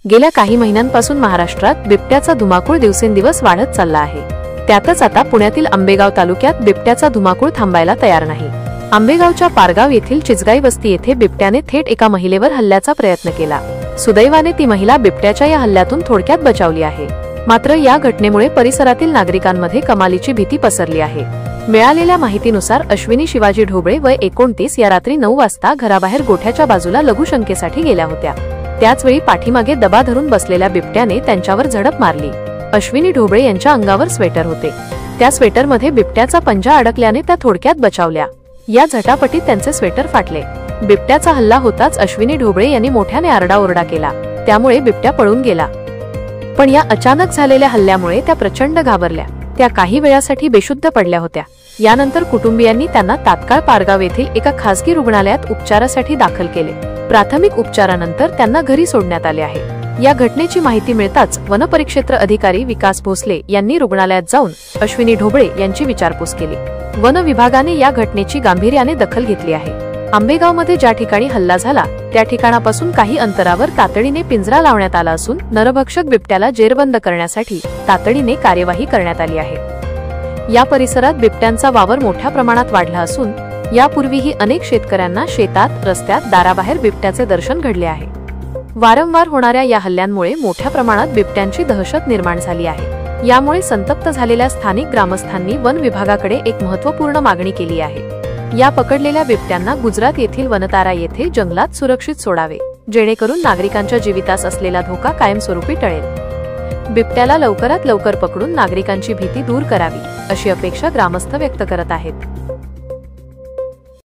गेल्या काही महिन्यांपासून महाराष्ट्रात बिबट्याचा धुमाकूळ दिवसेंदिवस वाढत चालला आहे। त्यातच आता पुण्यातील आंबेगाव तालुक्यात बिबट्याचा धुमाकूळ थांबायला तयार नाही। आंबेगावच्या पारगाव येथील चिचगाई वस्ती येथे बिबट्याने थेट एका महिलेवर हल्ल्याचा प्रयत्न केला। सुदैवाने ती महिला बिबट्याच्या या हल्ल्यातून थोडक्यात बचावली आहे। मात्र या घटनेमुळे परिसरातील नागरिकांमध्ये कमालीची भीती पसरली आहे। मिळालेल्या माहितीनुसार अश्विनी शिवाजी ढोबळे वय 29 या रात्री 9 वाजता घराबाहेर गोठ्याच्या बाजूला लघुशंकेसाठी गेल्या होत्या। त्याचवेळी पाठीमागे दबा धरून बसलेल्या बिबट्याने त्यांच्यावर झडप मारली। अश्विनी ढोबळे यांच्या अंगावर स्वेटर होते। त्या स्वेटरमध्ये बिबट्याचा पंजा अडकल्याने त्या थोडक्यात बचावल्या। या झटापटीत त्यांचे स्वेटर फाटले। बिबट्याचा हल्ला होताच अश्विनी ढोबळे यांनी मोठ्याने आरडाओरडा केला, त्यामुळे बिबट्या पळून गेला। पण या अचानक झालेल्या हल्ल्यामुळे त्या प्रचंड घाबरल्या। त्या काही वेळासाठी बेशुद्ध पडल्या होत्या। यानंतर कुटुंबियांनी त्यांना तात्काळ पारगाव येथील एका खासगी रुग्णालयात उपचारासाठी दाखल केले। प्राथमिक उपचारानंतर त्यांना घरी सोडण्यात आले आहे। या घटनेची माहिती मिळताच वनपरिक्षेत्र अधिकारी विकास भोसले यांनी रुग्णालयात जाऊन अश्विनी ढोबळे यांची विचारपूस केली। वन विभागाने या घटनेची गांभीर्याने दखल घेतली आहे। आंबेगावमध्ये ज्या ठिकाणी हल्ला झाला त्या ठिकाणापासून काही अंतरावर तातडीने पिंजरा लावण्यात आला असून नरभक्षक बिबट्याला जेरबंद करण्यासाठी तातडीने कार्यवाही करण्यात आली आहे। या परिसरात बिबट्यांचा वावर मोठ्या प्रमाणात वाढला असून यापूर्वीही अनेक शेतकऱ्यांना शेतात, रस्त्यात, दाराबाहेर बिबट्याचे दर्शन घडले आहे। वारंवार होणाऱ्या या हल्ल्यांमुळे मोठ्या प्रमाणात बिबट्यांची दहशत निर्माण झाली आहे। यामुळे संतप्त झालेल्या स्थानिक ग्रामस्थांनी वन विभागाकडे एक महत्त्वपूर्ण मागणी केली आहे। या पकडलेल्या बिबट्यांना गुजरात येथील वनतारा येथे जंगलात सुरक्षित सोडावे, जेणेकरून नागरिकांच्या जीवितास असलेला धोका कायमस्वरूपी टळेल। बिबट्याला लवकरात लवकर पकडून नागरिकांची भीती दूर करावी, अशी अपेक्षा ग्रामस्थ व्यक्त करत आहेत।